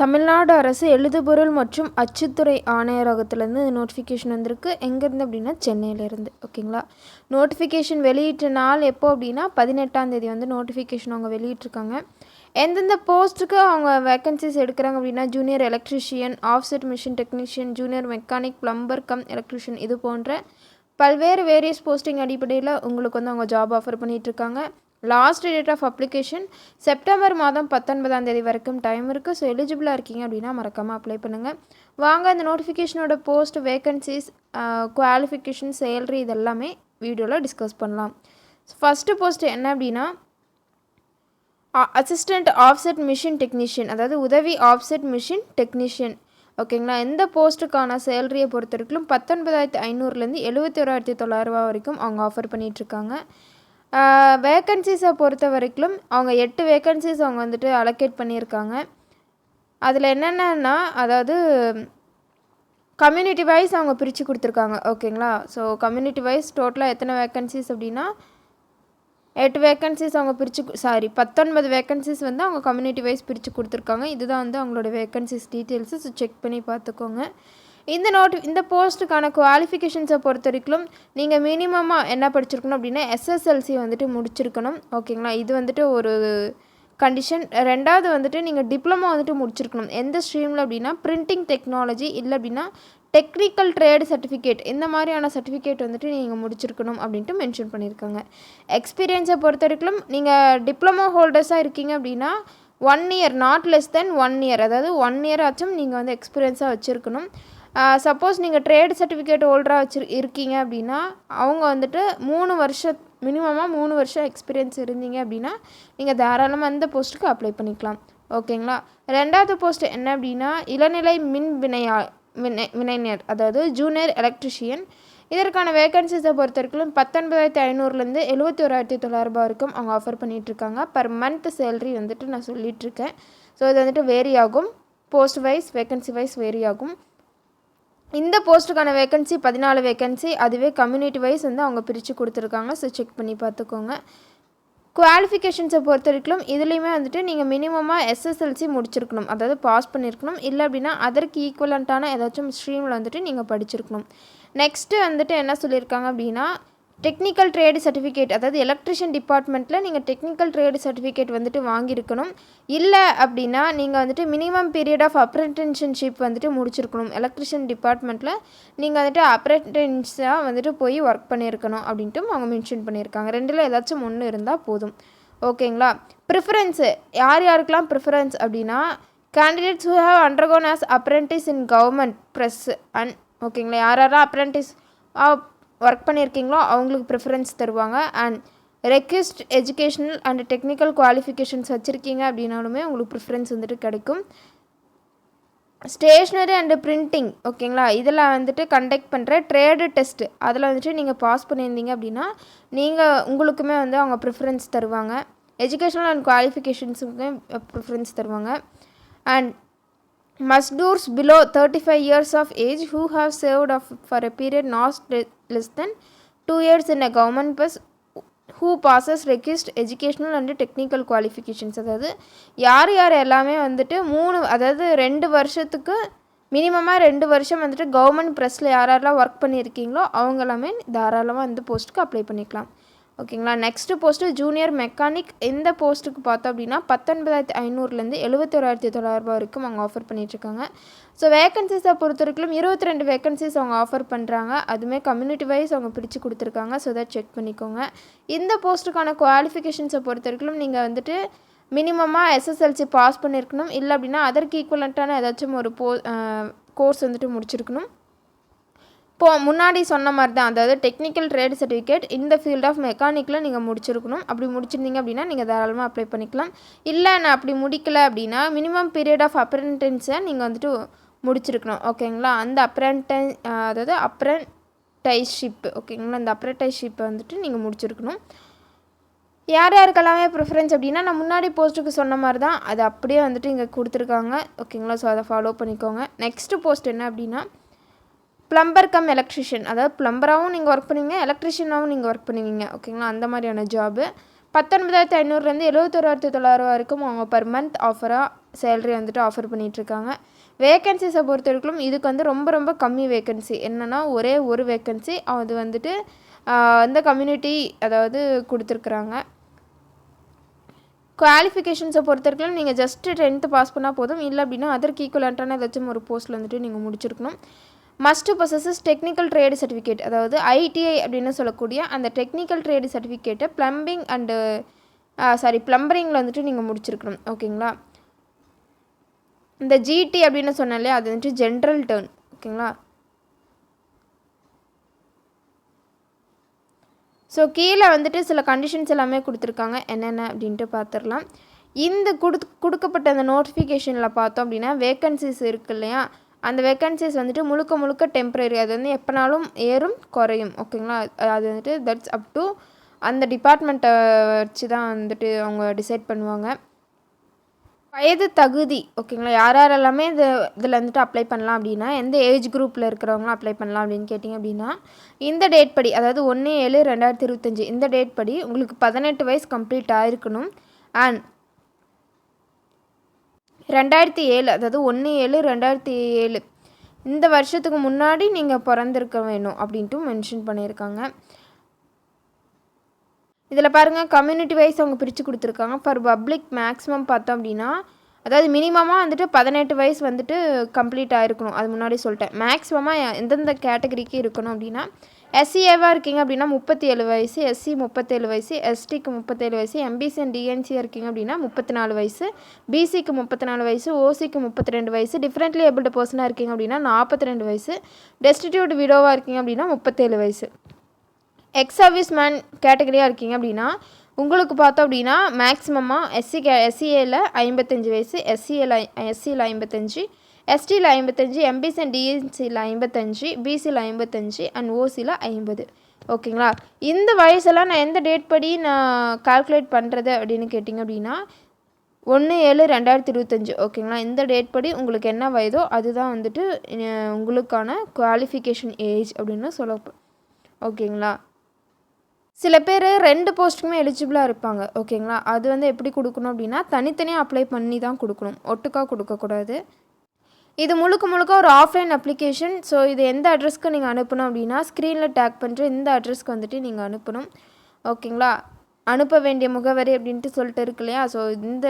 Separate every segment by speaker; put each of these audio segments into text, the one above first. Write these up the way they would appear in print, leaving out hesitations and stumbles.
Speaker 1: தமிழ்நாடு அரசு எழுதுபொருள் மற்றும் அச்சுத்துறை ஆணையரகத்துலேருந்து நோட்டிஃபிகேஷன் வந்திருக்கு. எங்கேருந்து அப்படின்னா சென்னையிலேருந்து. ஓகேங்களா. நோட்டிஃபிகேஷன் வெளியிட்ட நாள் எப்போ அப்படின்னா 18ஆம் தேதி வந்து நோட்டிஃபிகேஷன் அவங்க வெளியிட்ருக்காங்க. எந்தெந்த போஸ்ட்டுக்கு அவங்க வேக்கன்சிஸ் எடுக்கிறாங்க அப்படின்னா junior electrician, offset machine technician, junior mechanic, plumber cum electrician, இது போன்ற பல்வேறு வேரியஸ் போஸ்டிங் அடிப்படையில் உங்களுக்கு வந்து அவங்க ஜாப் ஆஃபர் பண்ணிகிட்ருக்காங்க. Last date of application September மாதம் 19ஆம் தேதி வரைக்கும் டைம் இருக்குது. ஸோ எலிஜிபிளாக இருக்கீங்க அப்படின்னா மறக்காமல் அப்ளை பண்ணுங்கள். வாங்க இந்த நோட்டிஃபிகேஷனோட போஸ்ட், வேக்கன்சிஸ், குவாலிஃபிகேஷன், சேலரி இதெல்லாமே வீடியோவில் டிஸ்கஸ் பண்ணலாம். ஃபஸ்ட்டு போஸ்ட் என்ன அப்படின்னா அசிஸ்டண்ட் ஆஃப்செட் மிஷின் டெக்னீஷியன், அதாவது உதவி ஆஃப்செட் மிஷின் டெக்னீஷியன். ஓகேங்களா. இந்த போஸ்ட்டுக்கான சேலரியை பொறுத்த வரைக்கும் 19,500லேருந்து 71,900 வரைக்கும் அவங்க ஆஃபர் பண்ணிகிட்ருக்காங்க. வேக்கன்சிஸை பொறுத்த வரைக்கும் அவங்க 8 வேக்கன்சிஸ் அவங்க வந்துட்டு அலோகேட் பண்ணியிருக்காங்க. அதில் என்னென்னா அதாவது கம்யூனிட்டி வைஸ் அவங்க பிரித்து கொடுத்துருக்காங்க. ஓகேங்களா. ஸோ கம்யூனிட்டி வைஸ் டோட்டலாக எத்தனை வேக்கன்சிஸ் அப்படின்னா 8 வேக்கன்சிஸ் அவங்க 19 வேக்கன்சிஸ் வந்து அவங்க கம்யூனிட்டி வைஸ் பிரித்து கொடுத்துருக்காங்க. இதுதான் வந்து அவங்களோட வேக்கன்சிஸ் டீட்டெயில்ஸு. ஸோ செக் பண்ணி பார்த்துக்கோங்க. இந்த போஸ்ட்டுக்கான குவாலிஃபிகேஷன்ஸை பொறுத்த வரைக்கும் நீங்கள் மினிமமாக என்ன படிச்சிருக்கணும் அப்படின்னா எஸ்எஸ்எல்சி வந்துட்டு முடிச்சிருக்கணும். ஓகேங்களா. இது வந்துட்டு ஒரு கண்டிஷன். ரெண்டாவது வந்துட்டு நீங்கள் டிப்ளமோ வந்துட்டு முடிச்சிருக்கணும். எந்த ஸ்ட்ரீமில் அப்படின்னா பிரிண்டிங் டெக்னாலஜி, இல்லை அப்படின்னா டெக்னிக்கல் ட்ரேடு சர்டிஃபிகேட், இந்த மாதிரியான சர்டிஃபிகேட் வந்துட்டு நீங்கள் முடிச்சிருக்கணும் அப்படின்ட்டு மென்ஷன் பண்ணியிருக்காங்க. எக்ஸ்பீரியன்ஸை பொறுத்த வரைக்கும் நீங்கள் டிப்ளமோ ஹோல்டர்ஸாக இருக்கீங்க அப்படின்னா 1 year, not less than 1 year, அதாவது 1 இயர் ஆச்சும் நீங்கள் வந்து எக்ஸ்பீரியன்ஸாக வச்சுருக்கணும். சப்போஸ் நீங்கள் ட்ரேடு சர்டிஃபிகேட் ஹோல்டராக இருக்கீங்க அப்படின்னா அவங்க வந்துட்டு 3 வருஷம் மினிமமாக 3 வருஷம் எக்ஸ்பீரியன்ஸ் இருந்தீங்க அப்படின்னா நீங்கள் தாராளமாக அந்த போஸ்ட்டுக்கு அப்ளை பண்ணிக்கலாம். ஓகேங்களா. ரெண்டாவது போஸ்ட் என்ன அப்படின்னா இளநிலை மின் வினைஞர், அதாவது ஜூனியர் எலக்ட்ரிஷியன். இதற்கான வேக்கன்சிஸை பொறுத்த வரைக்கும் 19,500லேருந்து 71,900 வரைக்கும் அவங்க ஆஃபர் பண்ணிகிட்ருக்காங்க. பர் மந்த் சேலரி வந்துட்டு நான் சொல்லிகிட்ருக்கேன். ஸோ இது வந்துட்டு வேரி ஆகும், post wise vacancy wise vary ஆகும். இந்த போஸ்ட்டுக்கான வேக்கன்சி 14 வேக்கன்சி, அதுவே கம்யூனிட்டி வைஸ் வந்து அவங்க பிரித்து கொடுத்துருக்காங்க. ஸோ செக் பண்ணி பார்த்துக்கோங்க. குவாலிஃபிகேஷன்ஸை பொறுத்த வரைக்கும் இதுலேயுமே வந்துட்டு நீங்கள் மினிமமாக எஸ்எஸ்எல்சி முடிச்சிருக்கணும், அதாவது பாஸ் பண்ணியிருக்கணும். இல்லை அப்படின்னா அதற்கு ஈக்குவலண்ட்டான ஏதாச்சும் ஸ்ட்ரீமில் வந்துட்டு நீங்கள் படிச்சிருக்கணும். நெக்ஸ்ட்டு வந்துட்டு என்ன சொல்லியிருக்காங்க அப்படின்னா டெக்னிக்கல் ட்ரேடு சர்டிஃபிகேட், அதாவது எலக்ட்ரிஷியன் டிபார்ட்மெண்ட்டில் நீங்கள் டெக்னிக்கல் ட்ரேடு சர்டிஃபிகேட் வந்துட்டு வாங்கியிருக்கணும். இல்லை அப்படின்னா நீங்கள் வந்துட்டு மினிமம் பீரியட் ஆஃப் அப்ரெண்டிஸ்ஷிப் வந்துட்டு முடிச்சிருக்கணும். எலக்ட்ரிஷியன் டிபார்ட்மெண்ட்டில் நீங்கள் வந்துட்டு அப்ரெண்டிஸாக வந்துட்டு போய் ஒர்க் பண்ணியிருக்கணும் அப்படின்ட்டு அவங்க மென்ஷன் பண்ணியிருக்காங்க. ரெண்டில் ஏதாச்சும் ஒன்று இருந்தால் போதும். ஓகேங்களா. ப்ரிஃபரன்ஸு யாருக்கெல்லாம் ப்ரிஃபரன்ஸ் அப்படின்னா candidates who have undergone as apprentice in government press and ஓகேங்களா, யாரெல்லாம் அப்ரெண்டிஸ் ஒர்க் பண்ணியிருக்கீங்களோ அவங்களுக்கு ப்ரிஃபரன்ஸ் தருவாங்க. And request educational and technical qualifications வச்சுருக்கீங்க அப்படின்னாலுமே உங்களுக்கு ப்ரிஃபரன்ஸ் வந்துட்டு கிடைக்கும். ஸ்டேஷ்னரி அண்டு பிரிண்டிங், ஓகேங்களா, இதில் வந்துட்டு கண்டக்ட் பண்ணுற ட்ரேடு டெஸ்ட்டு அதில் வந்துட்டு நீங்கள் பாஸ் பண்ணியிருந்தீங்க அப்படின்னா உங்களுக்குமே வந்து அவங்க ப்ரிஃபரன்ஸ் தருவாங்க. எஜுகேஷனல் அண்ட் குவாலிஃபிகேஷன்ஸுக்குமே ப்ரிஃபரன்ஸ் தருவாங்க. And Must-doers below 35 years of age who have served for a period not less than 2 years in a government bus who passes requisite educational and technical qualifications. அதாவது யார் எல்லாமே வந்துட்டு 2 வருஷத்துக்கு மினிமமாக 2 வருஷம் வந்துட்டு கவர்மெண்ட் ப்ரெஸ்ஸில் யாரெல்லாம் ஒர்க் பண்ணியிருக்கீங்களோ அவங்க எல்லாமே தாராளமாக இந்த போஸ்ட்டுக்கு அப்ளை பண்ணிக்கலாம். ஓகேங்களா. Next post junior mechanic. இந்த போஸ்ட்டுக்கு பார்த்தோம் அப்படின்னா 19,500லேருந்து 71,900 வரைக்கும் அவங்க ஆஃபர் பண்ணிகிட்ருக்காங்க. ஸோ வேக்கன்சிஸை பொறுத்த வரைக்கும் 22 வேக்கன்சிஸ் அவங்க ஆஃபர் பண்ணுறாங்க. அதுவுமே கம்யூனிட்டி வைஸ் அவங்க பிரித்து கொடுத்துருக்காங்க. ஸோ அதை செக் பண்ணிக்கோங்க. இந்த போஸ்ட்டுக்கான குவாலிஃபிகேஷன்ஸை பொறுத்த வரைக்கும் நீங்கள் வந்துட்டு மினிமமாக எஸ்எஸ்எல்சி பாஸ் பண்ணியிருக்கணும். இல்லை அப்படின்னா அதற்கு ஈக்குவலண்ட்டான ஏதாச்சும் ஒரு கோர்ஸ் வந்துட்டு முடிச்சிருக்கணும். முன்னாடி சொன்ன மாதிரி தான், அதாவது டெக்னிக்கல் ட்ரேட் சர்டிஃபிகேட் இந்த ஃபீல்ட் ஆஃப் மெக்கானிக்கில் நீங்கள் முடிச்சிருக்கணும். அப்படி முடிச்சிருந்தீங்க அப்படின்னா நீங்கள் தாராளமாக அப்ளை பண்ணிக்கலாம். இல்லை நான் அப்படி முடிக்கலை அப்படின்னா மினிமம் பீரியட் ஆஃப் அப்ரெண்டிஸை நீங்கள் வந்துட்டு முடிச்சிருக்கணும். ஓகேங்களா. அந்த அதாவது அப்ரெண்டைஸ்ஷிப், ஓகேங்களா, அந்த அப்ரெண்டைஸ்ஷிப்பை வந்துட்டு நீங்கள் முடிச்சிருக்கணும். யாருக்கெல்லாமே ப்ரிஃபரன்ஸ் அப்படின்னா நான் முன்னாடி போஸ்ட்டுக்கு சொன்ன மாதிரி தான், அது அப்படியே வந்துட்டு இங்கே கொடுத்துருக்காங்க. ஓகேங்களா. ஸோ அதை ஃபாலோ பண்ணிக்கோங்க. நெக்ஸ்ட்டு போஸ்ட் என்ன அப்படின்னா ப்ளம்பர் கம் எலக்ட்ரிஷியன், அதாவது ப்ளம்பராகவும் நீங்கள் ஒர்க் பண்ணுவீங்க, எலக்ட்ரிஷியனாகவும் நீங்கள் ஒர்க் பண்ணுவீங்க. ஓகேங்களா. அந்த மாதிரியான ஜாபு 19,500லேருந்து 71,900 வரைக்கும் அவங்க பர் மந்த் ஆஃபராக சேலரி வந்துட்டு ஆஃபர் பண்ணிகிட்ருக்காங்க. வேக்கன்சிஸை பொறுத்த வரைக்கும் இதுக்கு வந்து ரொம்ப ரொம்ப கம்மி வேக்கன்சி. என்னென்னா ஒரே ஒரு வேக்கன்சி, அது வந்துட்டு இந்த கம்யூனிட்டி அதாவது கொடுத்துருக்குறாங்க. குவாலிஃபிகேஷன்ஸை பொறுத்த வரைக்கும் நீங்கள் ஜஸ்ட்டு 10th பாஸ் பண்ணால் போதும். இல்லை அப்படின்னா அதற்கு ஈக்குவலண்ட்டான ஏதாச்சும் ஒரு போஸ்ட்டில் வந்துட்டு நீங்கள் முடிச்சிருக்கணும். Must possesses technical trade certificate, அதாவது ஐடிஐ அப்படின்னு சொல்லக்கூடிய அந்த டெக்னிக்கல் ட்ரேடு சர்டிஃபிகேட்டை ப்ளம்பரிங்கில் வந்துட்டு நீங்கள் முடிச்சிருக்கணும். ஓகேங்களா. இந்த ஜிடி அப்படின்னு சொன்னாலே அது வந்துட்டு ஜென்ரல் டர்ன். ஓகேங்களா. ஸோ கீழே வந்துட்டு சில கண்டிஷன்ஸ் எல்லாமே கொடுத்துருக்காங்க. என்னென்ன அப்படின்ட்டு பார்த்துடலாம். இந்த கொடுக்கப்பட்ட அந்த நோட்டிஃபிகேஷனில் பார்த்தோம் அப்படின்னா வேக்கன்சிஸ் இருக்குது இல்லையா, அந்த வேக்கன்சிஸ் வந்துட்டு முழுக்க முழுக்க டெம்ப்ரரி. அது வந்து எப்போனாலும் ஏறும் குறையும். ஓகேங்களா. அது வந்துட்டு தட்ஸ் அப் டு அந்த டிபார்ட்மெண்ட்டை வச்சு தான் வந்துட்டு அவங்க டிசைட் பண்ணுவாங்க. வயது தகுதி, ஓகேங்களா, யார் எல்லாமே இதில் வந்துட்டு அப்ளை பண்ணலாம் அப்படின்னா, எந்த ஏஜ் குரூப்பில் இருக்கிறவங்களும் அப்ளை பண்ணலாம் அப்படின்னு கேட்டிங்க அப்படின்னா, இந்த டேட் படி, அதாவது 1/7/2025 இந்த டேட் படி உங்களுக்கு 18 வயசு கம்ப்ளீட் ஆகிருக்கணும். அண்ட் 2007, அதாவது 1/7/2007 இந்த வருஷத்துக்கு முன்னாடி நீங்கள் பிறந்திருக்க வேணும் அப்படின்ட்டு மென்ஷன் பண்ணியிருக்காங்க. இதில் பாருங்கள், கம்யூனிட்டி வைஸ் அவங்க பிரித்து கொடுத்துருக்காங்க. ஃபார் பப்ளிக் மேக்ஸிமம் பார்த்தோம் அப்படின்னா, அதாவது மினிமமாக வந்துட்டு 18 வயசு வந்துட்டு கம்ப்ளீட் ஆகிருக்கணும். அது முன்னாடி சொல்லிட்டேன். மேக்ஸிமமாக எந்தெந்த கேட்டகரிக்கு இருக்கணும் அப்படின்னா, எஸ்சிஏவாக இருக்கீங்க அப்படின்னா 37 வயசு, எஸ்சி 37 வயசு, எஸ்டிக்கு 37 வயசு, எம்பிசி அண்ட் டிஎன்சியாக இருக்கீங்க அப்படின்னா 34 வயசு, பிசிக்கு 34 வயசு, ஓசிக்கு 32 வயசு, டிஃப்ரெண்ட்லி ஏபிள்டு பர்சனாக இருக்கீங்க அப்படின்னா 42 வயசு, டெஸ்டிடியூட் விடோவாக இருக்கீங்க அப்படின்னா 37 வயசு. எக்ஸ் சர்வீஸ் மேன் கேட்டகரியாக இருக்கீங்க அப்படின்னா உங்களுக்கு பார்த்தோம் அப்படின்னா மேக்ஸிமமாக எஸ்சிஏல 55 வயசு, எஸ்சியில் 55, எஸ்டியில் 55, எம்பிசி அண்ட் டிஎன்சியில் 55, பிசியில் 55 அண்ட் ஓசியில் 50. ஓகேங்களா. இந்த வயசெல்லாம் நான் எந்த டேட் படி நான் கால்குலேட் பண்ணுறது அப்படின்னு கேட்டிங்க அப்படின்னா 1/7/2025. ஓகேங்களா. இந்த டேட் படி உங்களுக்கு என்ன வயதோ அதுதான் வந்துட்டு உங்களுக்கான குவாலிஃபிகேஷன் ஏஜ் அப்படின்னு சொல்லப்போம். ஓகேங்களா. சில பேர் 2 போஸ்ட்டுக்குமே எலிஜிபிளாக இருப்பாங்க. ஓகேங்களா. அது வந்து எப்படி கொடுக்கணும் அப்படின்னா தனித்தனியாக அப்ளை பண்ணி தான் கொடுக்கணும், ஒட்டுக்காக கொடுக்கக்கூடாது. இது முழுக்க முழுக்க ஒரு ஆஃப்லைன் அப்ளிகேஷன். ஸோ இது எந்த அட்ரஸ்க்கு நீங்கள் அனுப்பணும் அப்படின்னா ஸ்க்ரீனில் டேக் பண்ணுற இந்த அட்ரஸ்க்கு வந்துட்டு நீங்கள் அனுப்பணும். ஓகேங்களா. அனுப்ப வேண்டிய முகவரி அப்படின்ட்டு சொல்லிட்டு இருக்கு இல்லையா, ஸோ இந்த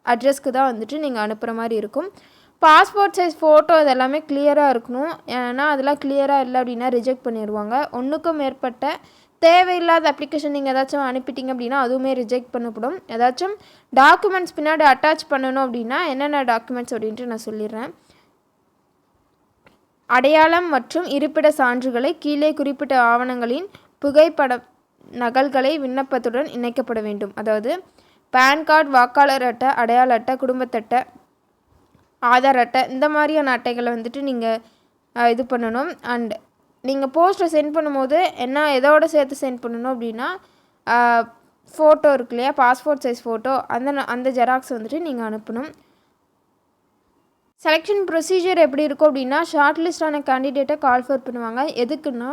Speaker 1: அட்ரஸ்க்கு தான் வந்துட்டு நீங்கள் அனுப்புகிற மாதிரி இருக்கும். பாஸ்போர்ட் சைஸ் ஃபோட்டோ இதெல்லாமே கிளியராக இருக்கணும். ஏன்னா அதெல்லாம் கிளியராக இல்லை அப்படின்னா ரிஜெக்ட் பண்ணிடுவாங்க. ஒன்றுக்கும் மேற்பட்ட தேவையில்லாத அப்ளிகேஷன் நீங்கள் ஏதாச்சும் அனுப்பிட்டீங்க அப்படின்னா அதுவுமே ரிஜெக்ட் பண்ணப்படும். ஏதாச்சும் டாக்குமெண்ட்ஸ் பின்னாடி அட்டாச் பண்ணணும் அப்படின்னா என்னென்ன டாக்குமெண்ட்ஸ் அப்படின்ட்டு நான் சொல்லிடுறேன். அடையாளம் மற்றும் இருப்பிட சான்றுகளை கீழே குறிப்பிட்ட ஆவணங்களின் புகைப்பட நகல்களை விண்ணப்பத்துடன் இணைக்கப்பட வேண்டும். அதாவது பேன் கார்டு, வாக்காளர் அட்டை, அடையாள அட்டை, குடும்பத்தட்டை, ஆதார் அட்டை, இந்த மாதிரியான அட்டைகளை வந்துட்டு நீங்கள் இது பண்ணணும். அண்ட் நீங்கள் போஸ்ட்டை சென்ட் பண்ணும்போது எதோட சேர்த்து சென்ட் பண்ணணும் அப்படின்னா ஃபோட்டோ இருக்கு இல்லையா, பாஸ்போர்ட் சைஸ் ஃபோட்டோ, அந்த ஜெராக்ஸ் வந்துட்டு நீங்கள் அனுப்பணும். செலெக்ஷன் ப்ரொசீஜர் எப்படி இருக்கும் அப்படின்னா ஷார்ட் லிஸ்டான கேண்டிடேட்டை கால் ஃபர் பண்ணுவாங்க. எதுக்குன்னா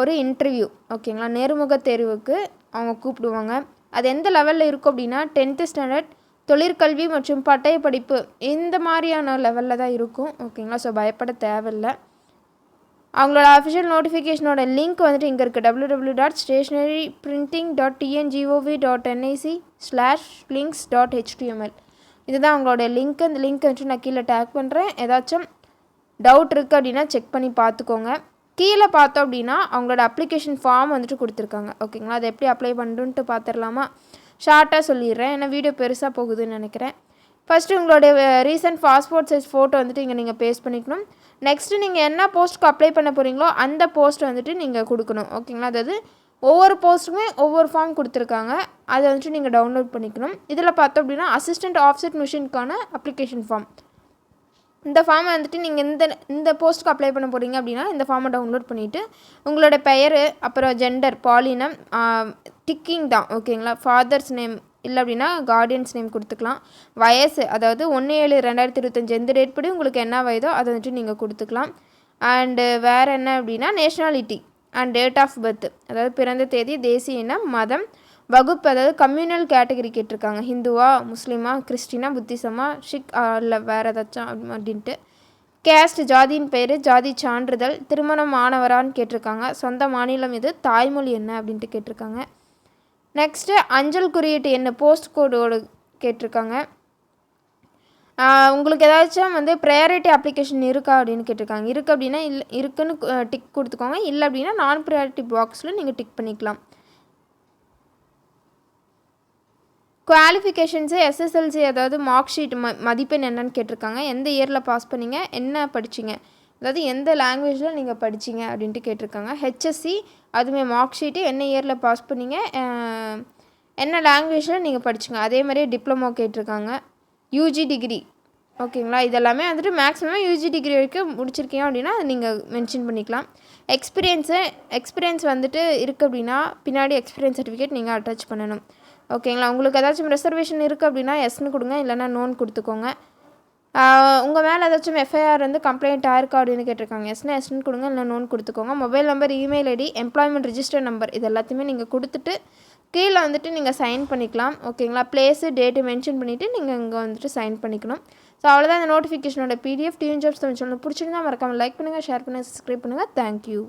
Speaker 1: ஒரு இன்டர்வியூ. ஓகேங்களா. நேர்முக தேர்வுக்கு அவங்க கூப்பிடுவாங்க. அது எந்த லெவலில் இருக்கும் அப்படின்னா 10th ஸ்டாண்டர்ட், தொழிற்கல்வி மற்றும் பட்டய படிப்பு இந்த மாதிரியான லெவலில் தான் இருக்கும். ஓகேங்களா. ஸோ பயப்பட தேவையில்லை. அவங்களோட அஃபிஷியல் நோட்டிஃபிகேஷனோட லிங்க் வந்துட்டு இங்கே இருக்குது. www.stationaryprinting.tngov.nic/links.html இதுதான் அவங்களோட லிங்க். இந்த லிங்க் வந்துட்டு நான் கீழே டேக் பண்ணுறேன். ஏதாச்சும் டவுட் இருக்குது அப்படின்னா செக் பண்ணி பார்த்துக்கோங்க. கீழே பார்த்தோம் அப்படின்னா அவங்களோட அப்ளிகேஷன் ஃபார்ம் வந்துட்டு கொடுத்துருக்காங்க. ஓகேங்களா. அதை எப்படி அப்ளை பண்ணுன்ட்டு பார்த்துடலாமா? ஷார்ட்டாக சொல்லிடுறேன், ஏன்னா வீடியோ பெருசாக போகுதுன்னு நினைக்கிறேன். ஃபஸ்ட்டு உங்களுடைய ரீசன்ட் பாஸ்போர்ட் சைஸ் ஃபோட்டோ வந்துட்டு இங்கே நீங்கள் பேஸ்ட் பண்ணிக்கணும். நெக்ஸ்ட்டு நீங்கள் என்ன போஸ்ட்டுக்கு அப்ளை பண்ண போகிறீங்களோ அந்த போஸ்ட் வந்துட்டு நீங்கள் கொடுக்கணும். ஓகேங்களா. அதாவது ஒவ்வொரு போஸ்ட்டுக்குமே ஒவ்வொரு ஃபார்ம் கொடுத்துருக்காங்க, அதை வந்துட்டு நீங்கள் டவுன்லோட் பண்ணிக்கணும். இதில் பார்த்தோம் அப்படின்னா அசிஸ்டன்ட் ஆஃப்செட் மிஷினுக்கான அப்ளிகேஷன் ஃபார்ம். இந்த ஃபார்மை வந்துட்டு நீங்கள் இந்த போஸ்ட்டுக்கு அப்ளை பண்ண போகிறீங்க அப்படின்னா இந்த ஃபார்மை டவுன்லோட் பண்ணிவிட்டு உங்களோட பெயர், அப்புறம் ஜெண்டர், பாலினம், டிக்கிங் தான். ஓகேங்களா. ஃபாதர்ஸ் நேம் இல்லை அப்படின்னா கார்டியன்ஸ் நேம் கொடுத்துக்கலாம். வயசு, அதாவது 1/7/2025 எந்த டேட் படி உங்களுக்கு என்ன வயதோ அதை வந்துட்டு நீங்கள் கொடுத்துக்கலாம். அண்டு வேறு என்ன அப்படின்னா nationality and date of birth, அதாவது பிறந்த தேதி, தேசிய இனம், மதம், வகுப்பு அதாவது கம்யூனல் கேட்டகரி கேட்டிருக்காங்க. ஹிந்துவா, முஸ்லீமா, கிறிஸ்டினா, புத்திசமா, ஷிக் இல்லை வேறு ஏதாச்சும் அப்படின்ட்டு. கேஸ்ட் ஜாதியின் பெயர், ஜாதி சான்றிதழ், திருமணம் ஆனவரான்னு கேட்டிருக்காங்க. சொந்த மாநிலம் இது, தாய்மொழி என்ன அப்படின்ட்டு கேட்டிருக்காங்க. நெக்ஸ்ட்டு அஞ்சல் குறியீட்டு என்ன, போஸ்ட் கோடோடு கேட்டிருக்காங்க. உங்களுக்கு ஏதாச்சும் வந்து ப்ரையாரிட்டி அப்ளிகேஷன் இருக்கா அப்படின்னு கேட்டிருக்காங்க. இருக்குது அப்படின்னா இல்லை இருக்குன்னு டிக் கொடுத்துக்கோங்க. இல்லை அப்படின்னா நான் ப்ரையாரிட்டி பாக்ஸில் நீங்கள் டிக் பண்ணிக்கலாம். குவாலிஃபிகேஷன்ஸு எஸ்எஸ்எல்சி அதாவது மார்க் ஷீட் மதிப்பெண் என்னன்னு கேட்டிருக்காங்க. எந்த இயரில் பாஸ் பண்ணிங்க, என்ன படிச்சிங்க, அதாவது எந்த லாங்குவேஜில் நீங்கள் படிச்சிங்க அப்படின்ட்டு கேட்டிருக்காங்க. ஹெச்எஸ்சி அதுவுமே மார்க் ஷீட்டு என்ன இயரில் பாஸ் பண்ணிங்க, என்ன லாங்குவேஜில் நீங்கள் படிச்சிங்க. அதே மாதிரியே டிப்ளமோ கேட்டிருக்காங்க. யூஜி டிகிரி ஓகேங்களா. இதெல்லாமே வந்துட்டு மேக்ஸிமம் யூஜி டிகிரி வரைக்கும் முடிச்சிருக்கீங்க அப்படின்னா நீங்கள் மென்ஷன் பண்ணிக்கலாம். எக்ஸ்பீரியன்ஸ் வந்துட்டு இருக்குது அப்படின்னா பின்னாடி எக்ஸ்பீரியன்ஸ் சர்டிஃபிகேட் நீங்கள் அட்டாச் பண்ணணும். ஓகேங்களா. உங்களுக்கு ஏதாச்சும் ரிசர்வேஷன் இருக்குது அப்படின்னா எஸ்ன்னு கொடுங்க, இல்லைனா நோன் கொடுத்துக்கோங்க. உங்கள் மேலே ஏதாச்சும் எஃப்ஐஆர் வந்து கம்ப்ளைண்ட் ஆயிருக்கா அப்படின்னு கேட்டிருக்காங்க. எஸ்ன்னு கொடுங்க, இல்லை நோன் கொடுத்துக்கோங்க. Mobile number, email ID, employment register number இது எல்லாத்தையுமே நீங்கள் கொடுத்துட்டு கீழே வந்துட்டு நீங்கள் சைன் பண்ணிக்கலாம். ஓகேங்களா. பிளேஸு டேட்டு மென்ஷன் பண்ணிவிட்டு நீங்கள் இங்கே வந்துட்டு சைன் பண்ணிக்கணும். ஸோ அவ்வளோதான் இந்த நோட்டிஃபிகேஷனோட PDF. TN jobs Tamil channel பிடிச்சிருந்தா மறக்காமல் லைக் பண்ணுங்கள், ஷேர் பண்ணுங்கள், சப்ஸ்கிரைப் பண்ணுங்கள். தேங்க்யூ.